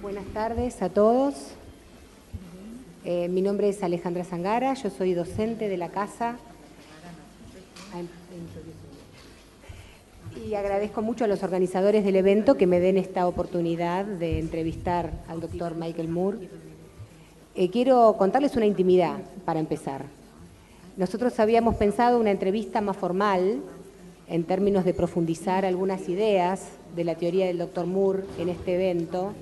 Buenas tardes a todos. Mi nombre es Alejandra Zangara, yo soy docente de la casa. Y agradezco mucho a los organizadores del evento que me den esta oportunidad de entrevistar al doctor Michael Moore. Quiero contarles una intimidad para empezar. Nosotros habíamos pensado una entrevista más formal en términos de profundizar algunas ideas de la teoría del doctor Moore en este evento.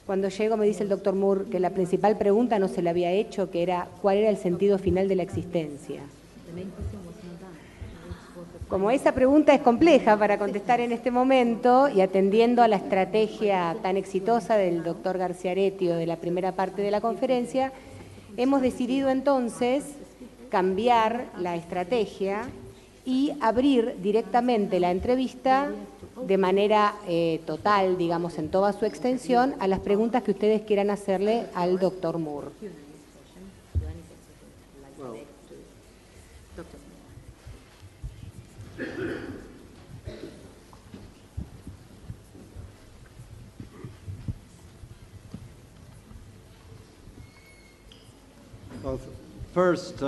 Cuando llego me dice el doctor Moore que la principal pregunta no se le había hecho, que era ¿cuál era el sentido final de la existencia? Como esa pregunta es compleja para contestar en este momento y atendiendo a la estrategia tan exitosa del doctor García Aretio de la primera parte de la conferencia, hemos decidido entonces cambiar la estrategia y abrir directamente la entrevista de manera total, digamos, en toda su extensión, a las preguntas que ustedes quieran hacerle al doctor Moore. Well, first,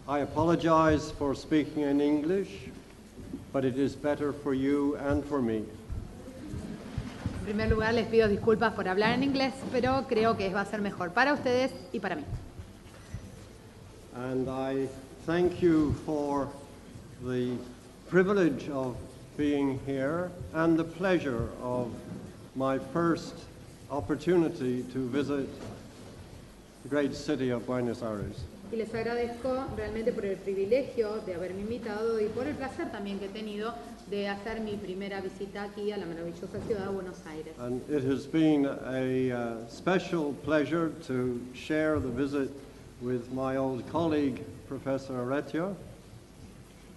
I apologize for speaking in English, but it is better for you and for me. En primer lugar, les pido disculpas por hablar en inglés, pero creo que va a ser mejor para ustedes y para mí. And I thank you for the privilege of being here and the pleasure of my first opportunity to visit the great city of Buenos Aires. Y les agradezco realmente por el privilegio de haberme invitado y por el placer también que he tenido de hacer mi primera visita aquí a la maravillosa ciudad de Buenos Aires. And it has been a special pleasure to share the visit with my old colleague, Professor Aretio.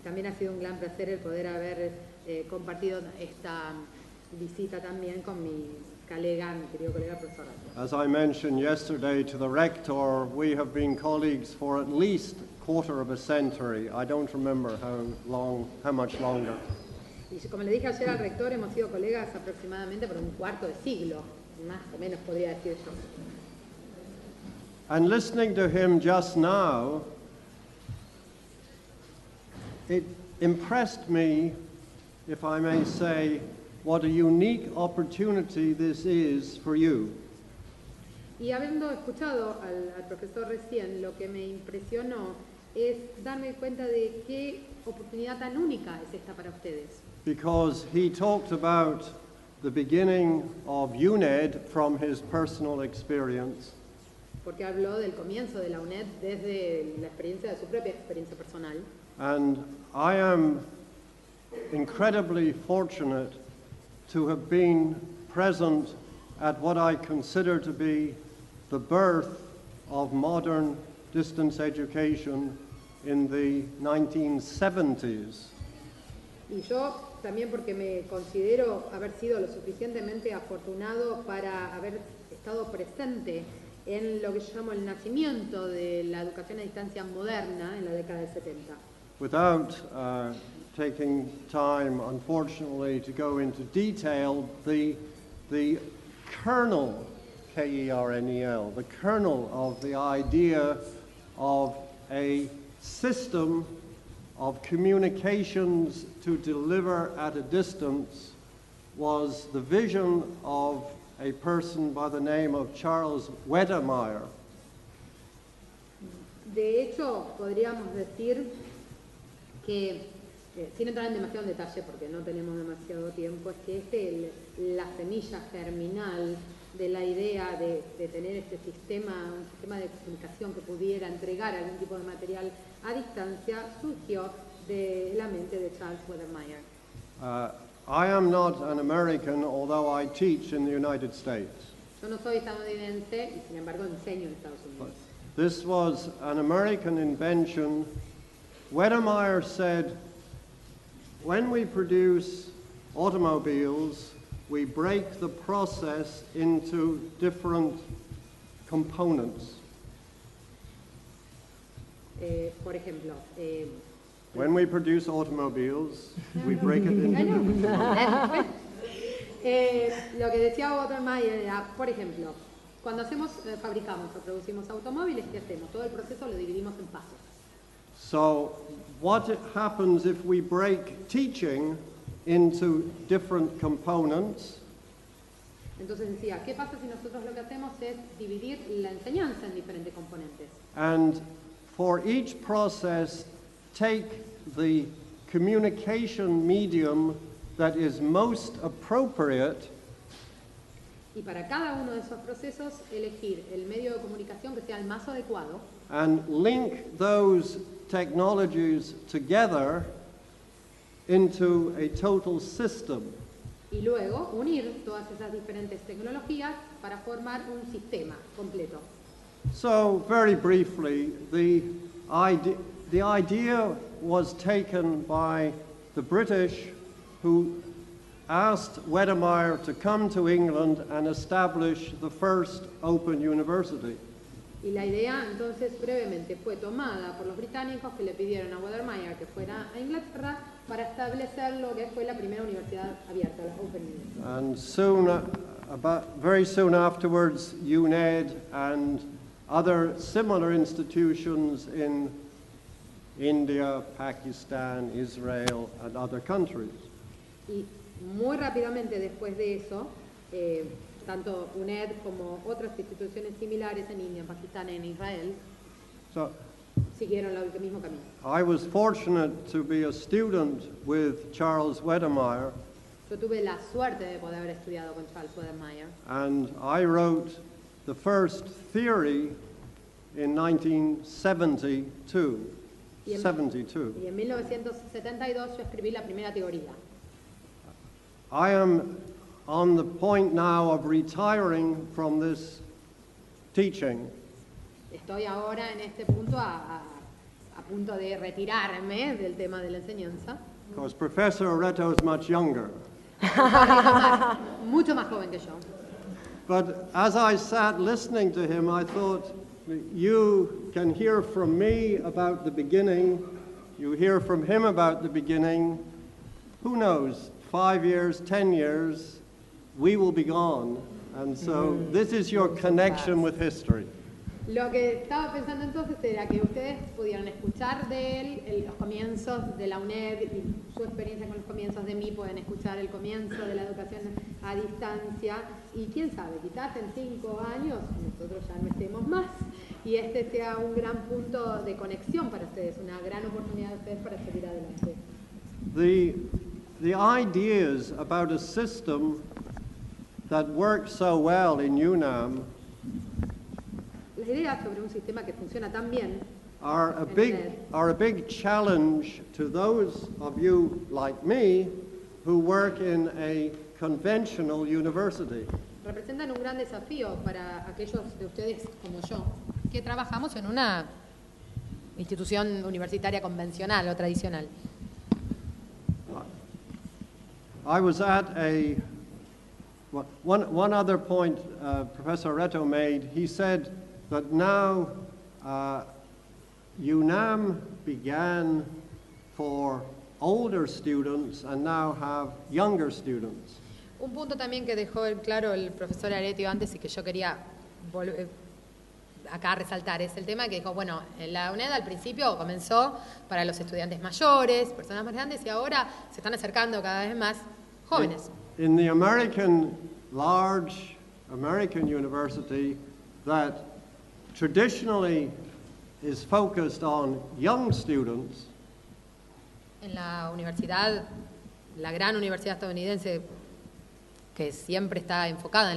También ha sido un gran placer el poder haber compartido esta visita también con mi querido colega profesor Aretio. As I mentioned yesterday to the rector, we have been colleagues for at least a quarter of a century. I don't remember how much longer. Y como le dije ayer al rector, hemos sido colegas aproximadamente por un cuarto de siglo, más o menos podría decir yo. And listening to him just now, it impressed me, if I may say, what a unique opportunity this is for you. Y habiendo escuchado al profesor recién, lo que me impresionó es darme cuenta de qué oportunidad tan única es esta para ustedes. Because he talked about the beginning of UNED from his personal experience. Porque habló del comienzo de la UNED desde la experiencia de su propia experiencia personal. And I am incredibly fortunate to have been present at what I consider to be the birth of modern distance education in the 1970s. Y yo también porque me considero haber sido lo suficientemente afortunado para haber estado presente en lo que yo llamo el nacimiento de la educación a distancia moderna en la década del 70. Without taking time, unfortunately, to go into detail, the kernel, K-E-R-N-E-L, the kernel of the idea of a system of communications to deliver at a distance was the vision of a person by the name of Charles Wedemeyer. De hecho, podríamos decir que, sin entrar en demasiado detalle porque no tenemos demasiado tiempo, es que la semilla germinal de la idea de tener un sistema de comunicación que pudiera entregar algún tipo de material a distancia, surgió de la mente de Charles Wedemeyer. I am not an American, although I teach in the United States. Yo no soy estadounidense y sin embargo enseño en Estados Unidos. This was an American invention. Wedemeyer said, when we produce automobiles, we break the process into different components. Por ejemplo, when we produce automobiles, we break it into different components. Lo que decía Wettermeier era, por ejemplo, cuando fabricamos o producimos automóviles, ¿qué hacemos? Todo el proceso lo dividimos en pasos. So what happens if we break teaching into different components? Entonces decía, ¿qué pasa si nosotros lo que hacemos es dividir la enseñanza en diferentes componentes? And for each process, take the communication medium that is most appropriate Y para cada uno de esos procesos, elegir el medio de comunicación que sea el más adecuado and link those technologies together into a total system. y luego unir todas esas diferentes tecnologías para formar un sistema completo. So, very briefly, the idea was taken by the British, who asked Wedemeyer to come to England and establish the first open university. Y la idea, entonces, brevemente fue tomada por los británicos que le pidieron a Wettermeier que fuera a Inglaterra para establecer lo que fue la primera universidad abierta, la Open University. And soon, very soon afterwards, UNED and other similar institutions in India, Pakistan, Israel, and other countries. Y muy rápidamente después de eso, tanto UNED como otras instituciones similares en India, en Pakistán y en Israel So, siguieron el mismo camino. I was fortunate to be a student with Charles Wedemeyer, Yo tuve la suerte de poder haber estudiado con Charles Wettermeier and I wrote the first theory in 1972. y en 1972 yo escribí la primera teoría. I am on the point now of retiring from this teaching, Estoy ahora en este punto a punto de retirarme del tema de la enseñanza. because Professor Oreto is much younger. Mucho más joven que yo. But as I sat listening to him, I thought, you can hear from me about the beginning, you hear from him about the beginning. Who knows, 5 years, 10 years, we will be gone. And so this is your connection with history. Lo que estaba pensando entonces era que ustedes pudieran escuchar de él los comienzos de la UNED y su experiencia con los comienzos de mí, pueden escuchar el comienzo de la educación a distancia y quién sabe, quizás en 5 años nosotros ya no estemos más y este sea un gran punto de conexión para ustedes, una gran oportunidad de ustedes para seguir adelante. The ideas about a system that works so well in UNAM Las ideas sobre un sistema que funciona tan bien are a big challenge to those of you like me who work in a conventional university. representan un gran desafío para aquellos de ustedes como yo, que trabajamos en una institución universitaria convencional o tradicional. I was at one other point Professor Oreto made. He said that now UNAM began for older students and now have younger students. Un punto también que dejó claro el profesor Aretio antes y que yo quería acá resaltar es el tema que dijo, bueno, la UNED al principio comenzó para los estudiantes mayores, personas más grandes y ahora se están acercando cada vez más jóvenes. In the large American university that traditionally is focused on young students, En la universidad, la gran universidad estadounidense que siempre está enfocada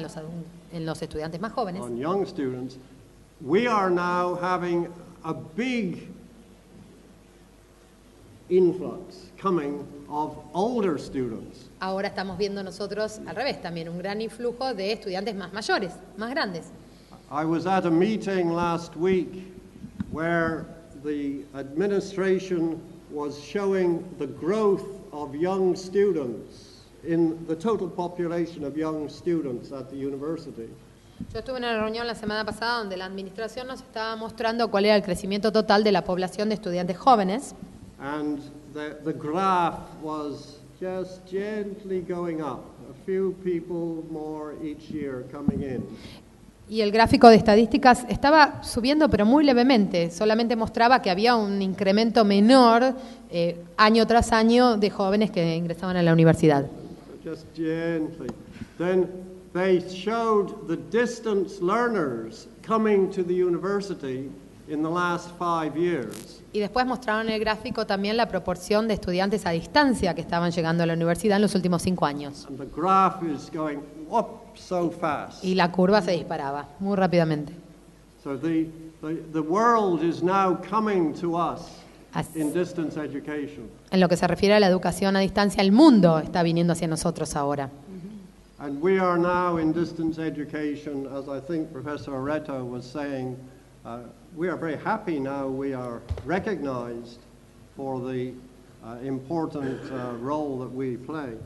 en los estudiantes más jóvenes, on young students, we are now having a big influx coming of older students. ahora estamos viendo nosotros al revés también, un gran influjo de estudiantes más mayores, más grandes. I was at a meeting last week where the administration was showing the growth of young students in the total population of young students at the university. Yo estuve en una reunión la semana pasada donde la administración nos estaba mostrando cuál era el crecimiento total de la población de estudiantes jóvenes. And the graph was just gently going up. a few people more each year coming in. Y el gráfico de estadísticas estaba subiendo, pero muy levemente. Solamente mostraba que había un incremento menor año tras año de jóvenes que ingresaban a la universidad. Just gently. Then they showed the distance learners coming to the university in the last 5 years. Y después mostraron en el gráfico también la proporción de estudiantes a distancia que estaban llegando a la universidad en los últimos 5 años. And the graph is going up so fast. Y la curva se disparaba muy rápidamente. So the world is now coming to us Así- in distance education. En lo que se refiere a la educación a distancia, el mundo está viniendo hacia nosotros ahora. And we are now in distance education, as I think Professor Areto was saying, we are very happy now we are recognized for the important role that we play.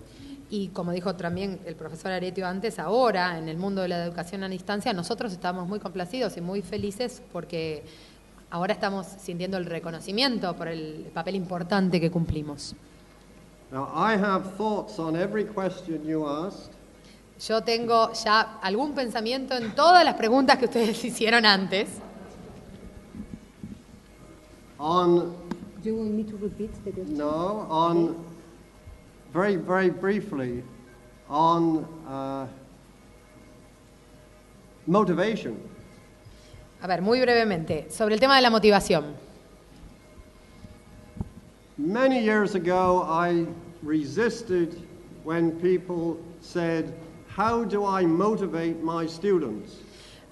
Y como dijo también el profesor Aretio antes, ahora en el mundo de la educación a distancia nosotros estamos muy complacidos y muy felices porque ahora estamos sintiendo el reconocimiento por el papel importante que cumplimos. Now, I have thoughts on every question you asked. Yo tengo ya algún pensamiento en todas las preguntas que ustedes hicieron antes. On, You will need to repeat the question. no, on, very, very briefly, on motivation. A ver, muy brevemente, sobre el tema de la motivación. Many years ago, I resisted when people said, how do I motivate my students?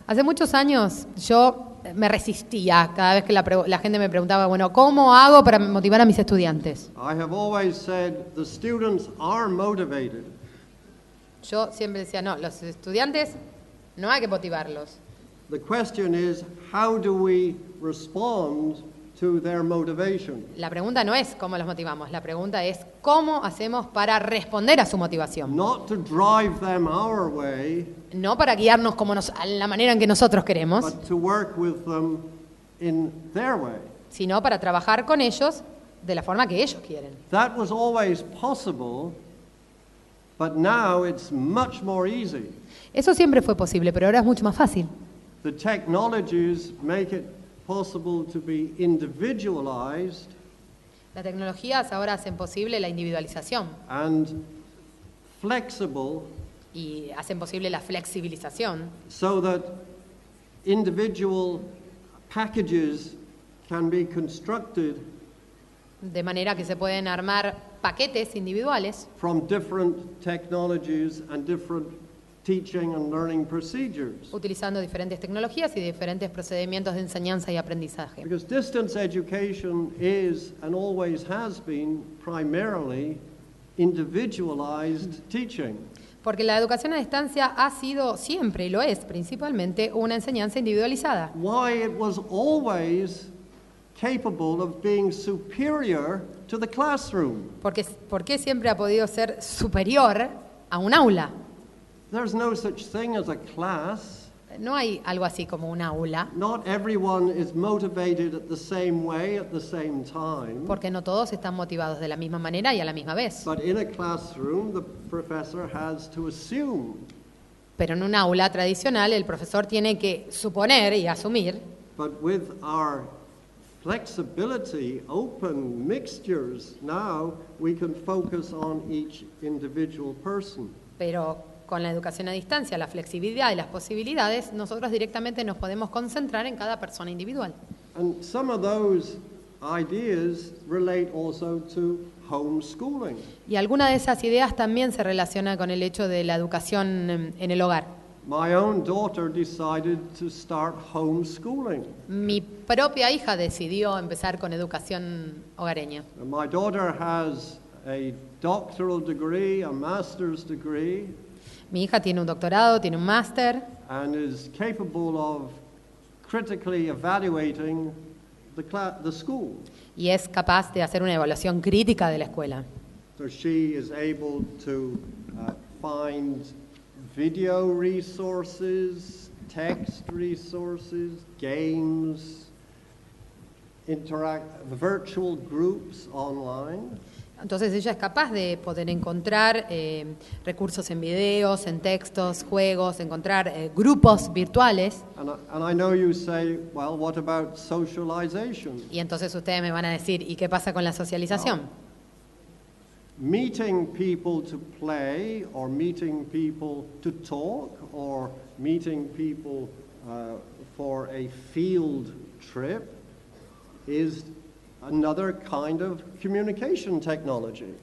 Hace muchos años yo me resistía cada vez que la gente me preguntaba, bueno, ¿cómo hago para motivar a mis estudiantes? I have always said the students are motivated. Yo siempre decía, no, los estudiantes no hay que motivarlos. The question is, how do we respond to their motivation? La pregunta no es cómo los motivamos, la pregunta es cómo hacemos para responder a su motivación. Not to drive them our way, No para guiarnos como a la manera en que nosotros queremos, but to work with them in their way. sino para trabajar con ellos de la forma que ellos quieren. That was always possible, but now it's much more easy. Eso siempre fue posible, pero ahora es mucho más fácil. The technologies make it possible to be individualized Las tecnologías ahora hacen posible la individualización and flexible y hacen posible la flexibilización, so that individual packages can be constructed de manera que se pueden armar paquetes individuales from different technologies and different teaching and learning procedures. utilizando diferentes tecnologías y diferentes procedimientos de enseñanza y aprendizaje. Because distance education is and always has been primarily individualized teaching. Porque la educación a distancia ha sido siempre, y lo es principalmente, una enseñanza individualizada. Why it was always capable of being superior to the classroom. ¿Por qué siempre ha podido ser superior a un aula? There's no such thing as a class. No hay algo así como un aula, Not everyone is motivated at the same way at the same time. porque no todos están motivados de la misma manera y a la misma vez. But in a classroom, the professor has to assume. Pero en un aula tradicional el profesor tiene que suponer y asumir, But with our flexibility, open mixtures, now we can focus on each individual person. pero con la educación a distancia, la flexibilidad y las posibilidades, nosotros directamente nos podemos concentrar en cada persona individual. And some of those ideas relate also to homeschooling. Y alguna de esas ideas también se relaciona con el hecho de la educación en el hogar. My own daughter decided to start homeschooling. Mi propia hija decidió empezar con educación hogareña. And my daughter has a doctoral degree, a master's degree, Mi hija tiene un doctorado, tiene un máster and is capable of critically evaluating the school. y es capaz de hacer una evaluación crítica de la escuela. So she is able to find video resources, text resources, games, virtual groups online. Entonces ella es capaz de poder encontrar recursos en videos, en textos, juegos, encontrar grupos virtuales. And I know you say, well, what about socialization? Y entonces ustedes me van a decir, ¿y qué pasa con la socialización? Meeting people to play, or meeting people to talk, or meeting people for a field trip is another kind of communication technology.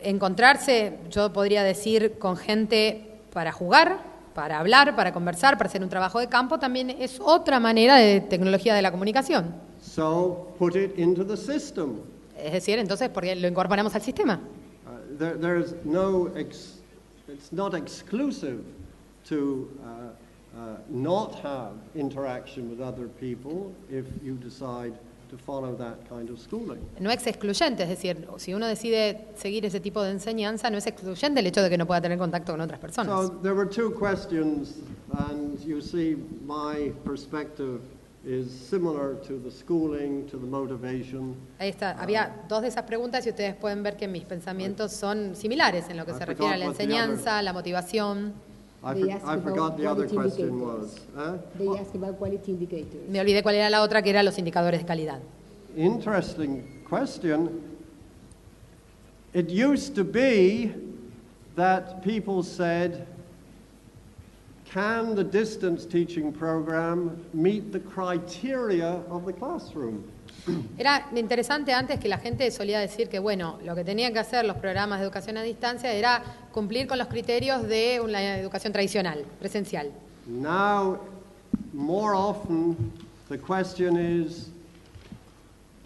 Encontrarse, yo podría decir, con gente para jugar, para hablar, para conversar, para hacer un trabajo de campo, también es otra manera de tecnología de la comunicación. So put it into the system. Es decir, entonces, ¿por qué lo incorporamos al sistema? There's no, it's not exclusive to not have interaction with other people if you decide to follow that kind of schooling. No es excluyente, es decir, si uno decide seguir ese tipo de enseñanza, no es excluyente el hecho de que no pueda tener contacto con otras personas. So there were two questions, and you see my perspective is similar to the schooling, to the motivation. Ahí está, había dos de esas preguntas y ustedes pueden ver que mis pensamientos son similares en lo que se refiere a la enseñanza, la motivación. I forgot the other question was. They ask about quality indicators. Me olvidé cuál era la otra, que eran los indicadores de calidad. Interesting question. It used to be that people said, can the distance teaching program meet the criteria of the classroom? Era interesante antes que la gente solía decir que, bueno, lo que tenían que hacer los programas de educación a distancia era cumplir con los criterios de una educación tradicional, presencial. Now, more often, the question is,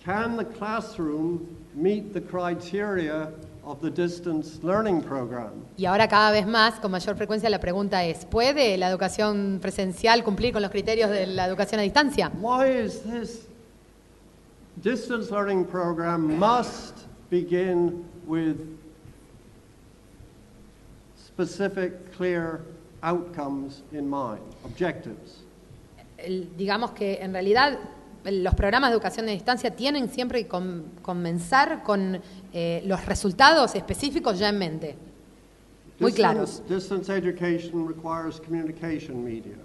can the classroom meet the criteria of the distance learning program? Y ahora cada vez más, con mayor frecuencia, la pregunta es, ¿puede la educación presencial cumplir con los criterios de la educación a distancia? Why is this? Distance learning program must begin with specific, clear outcomes in mind, objectives. Digamos que en realidad los programas de educación a distancia tienen siempre que comenzar con los resultados específicos ya en mente, muy claros. Distance education requires communication media.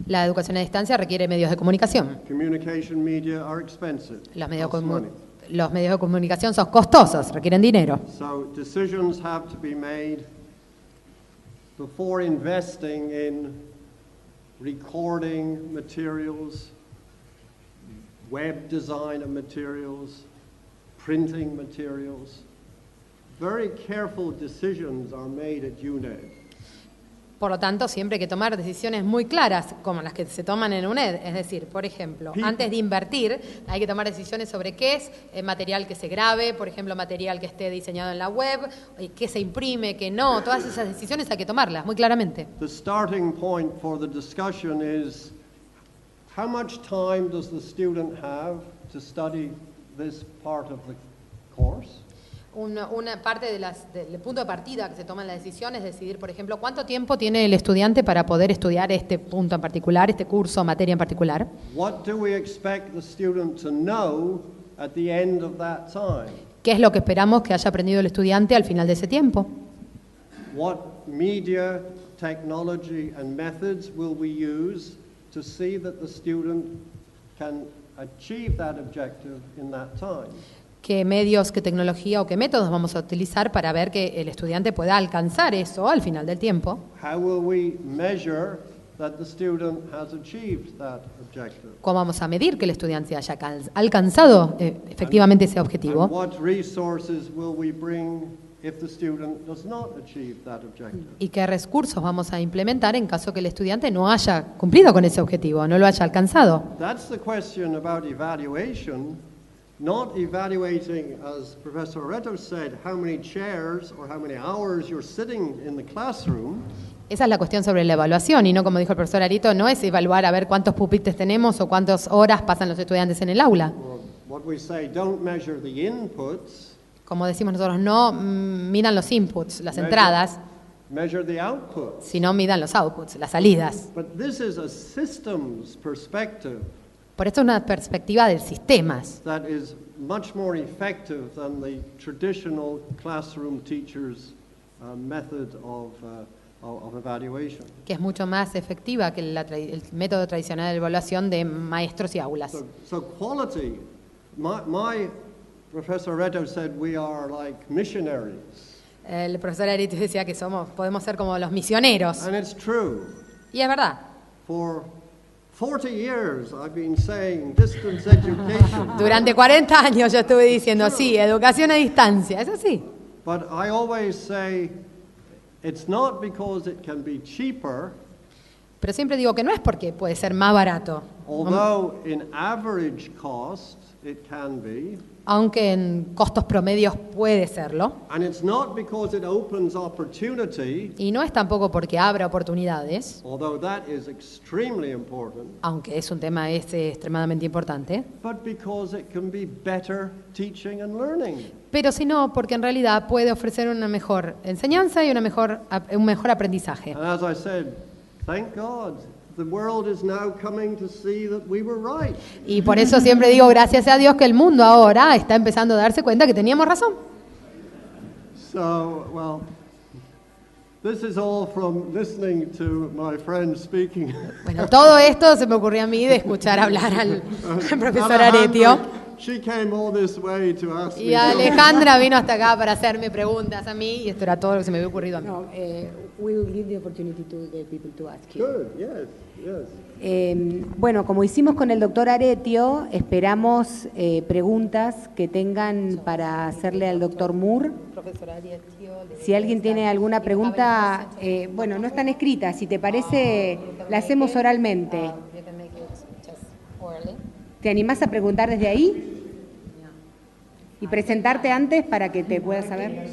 La educación a distancia requiere medios de comunicación. Communication media are expensive. Los medios de comunicación son costosos, requieren dinero. So decisions have to be made before investing in recording materials, web design of materials, printing materials. Very careful decisions are made at UNED. Por lo tanto, siempre hay que tomar decisiones muy claras, como las que se toman en UNED. Es decir, por ejemplo, antes de invertir, hay que tomar decisiones sobre qué es material que se grabe, por ejemplo, material que esté diseñado en la web, qué se imprime, qué no. Todas esas decisiones hay que tomarlas muy claramente. The starting point for the discussion is how much time does the student have to study this part of the course? Una parte del punto de partida que se toma en la decisión es decidir, por ejemplo, cuánto tiempo tiene el estudiante para poder estudiar este punto en particular, este curso, materia en particular. What do we expect the student to know at the end of that time? ¿Qué es lo que esperamos que haya aprendido el estudiante al final de ese tiempo? What media, technology and methods will we use to see that the student can achieve that objective in that time? ¿Qué medios, qué tecnología o qué métodos vamos a utilizar para ver que el estudiante pueda alcanzar eso al final del tiempo? How will we measure that the student has achieved that objective? ¿Cómo vamos a medir que el estudiante haya alcanzado efectivamente ese objetivo? And what resources will we bring if the student does not achieve that objective? ¿Y qué recursos vamos a implementar en caso que el estudiante no haya cumplido con ese objetivo, no lo haya alcanzado? That's the question about evaluation. Not evaluating, as Professor Oreto said, how many chairs or how many hours you're sitting in the classroom. Esa es la cuestión sobre la evaluación y no, como dijo el profesor Arito, no es evaluar a ver cuántos pupitres tenemos o cuántas horas pasan los estudiantes en el aula. What we say, don't measure the inputs. Como decimos nosotros, no midan los inputs, las entradas, Measure the outputs. sino midan los outputs, las salidas. But this is a systems perspective. Por eso es una perspectiva del sistemas, that is much more effective than the traditional classroom teacher's method of evaluation. que es mucho más efectiva que el método tradicional de evaluación de maestros y aulas. So quality, my Professor Reto said we are like missionaries. El profesor Areto decía que podemos ser como los misioneros. And it's true. Y es verdad. For 40 years I've been saying distance education. Durante 40 años yo estuve diciendo, sí, educación a distancia. Es así. But I always say it's not because it can be cheaper, Pero siempre digo que no es porque puede ser más barato. although in average cost it can be. Aunque en costos promedios puede serlo. And it's not because it opens opportunity, Y no es tampoco porque abra oportunidades, although that is extremely important, aunque es un tema extremadamente importante, but because it can be better teaching and learning. pero sino porque en realidad puede ofrecer una mejor enseñanza y un mejor aprendizaje. And as I said, thank God, the world is now coming to see that we were right. Y por eso siempre digo gracias a Dios que el mundo ahora está empezando a darse cuenta que teníamos razón. So, well, this is all from listening to my friend speaking. Bueno, todo esto se me ocurrió a mí de escuchar hablar al profesor Alejandra, Aretio. she came all this way to ask Y me. Alejandra vino hasta acá para hacerme preguntas a mí y esto era todo lo que se me había ocurrido a mí. No, we will give the opportunity to the people to ask you. Good, yes, yes. Bueno, como hicimos con el doctor Aretio, esperamos preguntas que tengan para hacerle al doctor Moore. Si alguien tiene alguna pregunta, bueno, no están escritas, si te parece, la hacemos oralmente. ¿Te animás a preguntar desde ahí? Y presentarte antes para que te puedas saber.